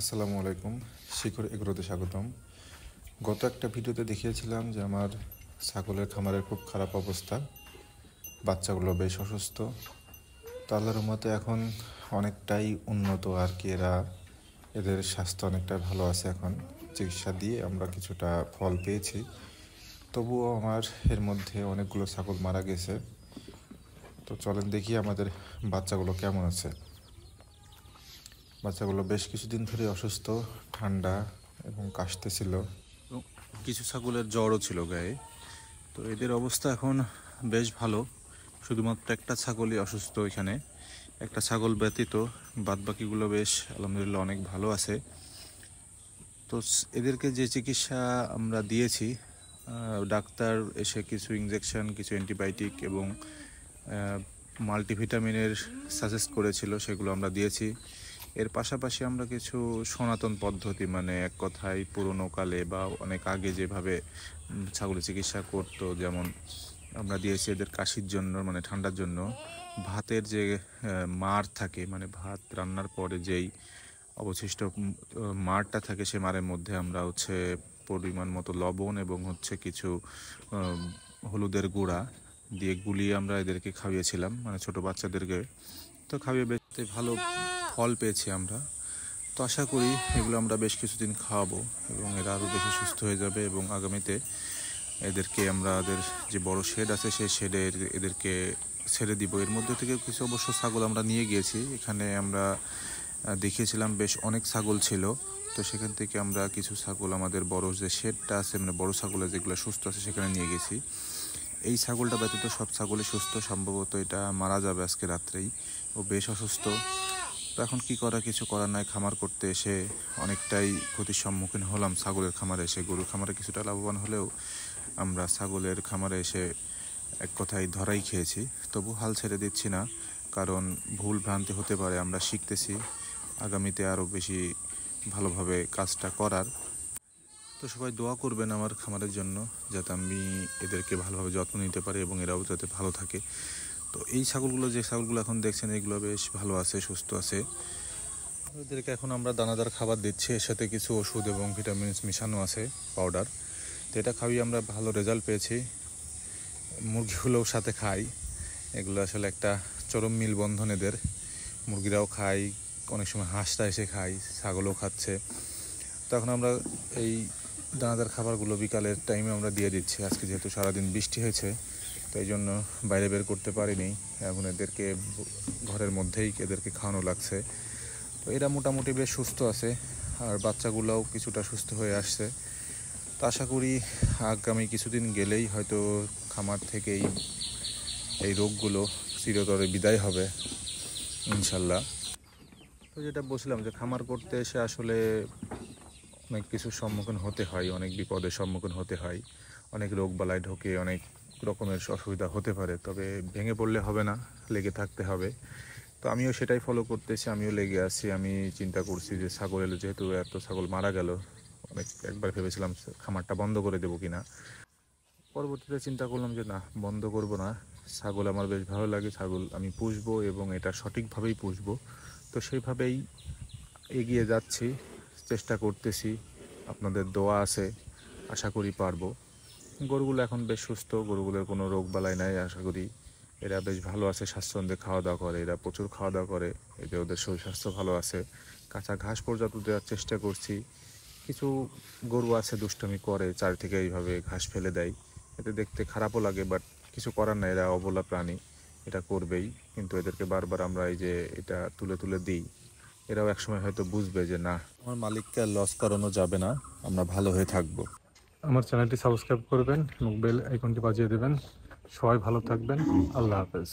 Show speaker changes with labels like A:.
A: আসসালামু আলাইকুম। শিকড় এগ্রোতে স্বাগতম। গত একটা ভিডিওতে দেখিয়েছিলাম যে আমার ছাগলের খামারের খুব খারাপ অবস্থা, বাচ্চাগুলো বেশ অসুস্থ। তো আল্লাহর রহমতে এখন অনেকটাই উন্নত আর কি, এদের স্বাস্থ্য অনেকটা ভালো আছে। এখন চিকিৎসা দিয়ে আমরা কিছুটা ফল পেয়েছি। তবুও আমার এর মধ্যে অনেকগুলো ছাগল মারা গেছে। তো চলেন দেখি আমাদের বাচ্চাগুলো কেমন আছে। বাচ্চাগুলো বেশ কিছুদিন ধরে অসুস্থ, ঠান্ডা এবং কাশতেছিল।
B: এবং কিছু ছাগলের জ্বরও ছিল গায়ে। তো এদের অবস্থা এখন বেশ ভালো। শুধুমাত্র একটা ছাগলই অসুস্থ এখানে, একটা ছাগল ব্যতীত বাদবাকিগুলো বেশ আলহামদুলিল্লাহ অনেক ভালো আছে। তো এদেরকে যে চিকিৎসা আমরা দিয়েছি, ডাক্তার এসে কিছু ইনজেকশন, কিছু অ্যান্টিবায়োটিক এবং মাল্টিভিটামিনের সাজেস্ট করেছিল, সেগুলো আমরা দিয়েছি। এর পাশাপাশি আমরা কিছু সনাতন পদ্ধতি, মানে এক কথায় পুরোনো কালে বা অনেক আগে যেভাবে ছাগলের চিকিৎসা করতো, যেমন আমরা দিয়েছি এদের কাশির জন্য, মানে ঠান্ডার জন্য ভাতের যে মাড় থাকে, মানে ভাত রান্নার পরে যেই অবশিষ্ট মাড়টা থাকে, সে মাড়ের মধ্যে আমরা পরিমাণ মতো লবণ এবং কিছু হলুদের গুঁড়া দিয়ে গুলিয়ে আমরা এদেরকে খাইয়েছিলাম, মানে ছোট বাচ্চাদেরকে। তো খাইয়ে বেশ ভালো ফল পেয়েছি আমরা। তো আশা করি এগুলো আমরা বেশ কিছুদিন খাওয়াবো এবং এরা আরও বেশি সুস্থ হয়ে যাবে, এবং আগামীতে এদেরকে আমরা যে বড় শেড আছে সেই শেডে এদেরকে ছেড়ে দিব। এর মধ্যে থেকে কিছু অবশ্য ছাগল আমরা নিয়ে গিয়েছি, এখানে আমরা দেখিয়েছিলাম বেশ অনেক ছাগল ছিল। তো সেখান থেকে আমরা কিছু ছাগল আমাদের বড় যে শেডটা আছে, মানে বড় ছাগলের যেগুলো সুস্থ আছে সেখানে নিয়ে গেছি। এই ছাগলটা ব্যতীত সব ছাগলই সুস্থ, সম্ভবত এটা মারা যাবে আজকে রাত্রেই, ও বেশ অসুস্থ। তো এখন কি করা, কিছু করার নাই। খামার করতে এসে অনেকটাই ক্ষতির সম্মুখীন হলাম। ছাগলের খামারে এসে, গরুর খামারে কিছুটা লাভবান হলেও আমরা ছাগলের খামারে এসে এক কথায় ধরাই খেয়েছি। তবু হাল ছেড়ে দিচ্ছি না, কারণ ভুল ভ্রান্তি হতে পারে, আমরা শিখতেছি আগামীতে আরও বেশি ভালোভাবে কাজটা করার। তো সবাই দোয়া করবেন আমার খামারের জন্য, যাতে আমি এদেরকে ভালোভাবে যত্ন নিতে পারি এবং এরাও যাতে ভালো থাকে। তো এই ছাগলগুলো, যে ছাগলগুলো এখন দেখছেন, এগুলো বেশ ভালো আছে, সুস্থ আছে। এদেরকে এখন আমরা দানাদার খাবার দিচ্ছি, এর সাথে কিছু ওষুধ এবং ভিটামিনস মিশানো আছে, পাউডার। তো এটা খাইয়ে আমরা ভালো রেজাল্ট পেয়েছি। মুরগিগুলোও সাথে খাই, এগুলো আসলে একটা চরম মিলবন্ধন এদের। মুরগিরাও খায়, অনেক সময় হাঁসটা এসে খায়, ছাগলও খাচ্ছে। তো এখন আমরা এই দানাদার খাবারগুলো বিকালের টাইমে আমরা দিয়ে দিচ্ছি। আজকে যেহেতু সারাদিন বৃষ্টি হয়েছে, তো এই জন্য বাইরে বের করতে পারিনি। এখন এদেরকে ঘরের মধ্যেই এদেরকে খাওয়ানো লাগছে। তো এরা মোটামুটি বেশ সুস্থ আছে, আর বাচ্চাগুলোও কিছুটা সুস্থ হয়ে আসছে। তো আশা করি আগামী কিছুদিন গেলেই হয়তো খামার থেকেই এই রোগগুলো চিরতরে বিদায় হবে ইনশাল্লাহ। তো যেটা বলছিলাম, যে খামার করতে এসে আসলে অনেক কিছুর সম্মুখীন হতে হয়, অনেক বিপদের সম্মুখীন হতে হয়, অনেক রোগ বালাই ঢোকে, অনেক রকমের অসুবিধা হতে পারে। তবে ভেঙে পড়লে হবে না, লেগে থাকতে হবে। তো আমিও সেটাই ফলো করতেছি, আমিও লেগে আছি। আমি চিন্তা করছি যে ছাগল এলো, যেহেতু এত ছাগল মারা গেল, একবার ভেবেছিলাম খামারটা বন্ধ করে দেবো কিনা। পরবর্তীতে চিন্তা করলাম যে না, বন্ধ করব না। ছাগল আমার বেশ ভালো লাগে, ছাগল আমি পুষবো এবং এটা সঠিকভাবেই পুষবো। তো সেইভাবেই এগিয়ে যাচ্ছি, চেষ্টা করতেছি। আপনাদের দোয়া আছে, আশা করি পারবো। গরুগুলো এখন বেশ সুস্থ, গরুগুলোর কোনো রোগ বালাই নাই। আশা করি এরা বেশ ভালো আছে, স্বাচ্ছন্দ্যে খাওয়া দাওয়া করে, এরা প্রচুর খাওয়া দাওয়া করে, এতে ওদের শরীর স্বাস্থ্য ভালো আছে। কাঁচা ঘাস পর্যন্ত দেওয়ার চেষ্টা করছি। কিছু গরু আছে দুষ্টামি করে, চারি থেকে এইভাবে ঘাস ফেলে দেয়, এতে দেখতে খারাপও লাগে, বাট কিছু করার নাই, এরা অবলা প্রাণী, এটা করবেই। কিন্তু এদেরকে বারবার আমরা এই যে এটা তুলে তুলে দিই, এরাও একসময় হয়তো বুঝবে যে না, আমার মালিককে লস করানো যাবে না, আমরা ভালো হয়ে থাকবো।
C: আমার চ্যানেলটি সাবস্ক্রাইব করবেন এবং বেল আইকনটি বাজিয়ে দেবেন। সবাই ভালো থাকবেন। আল্লাহ হাফেজ।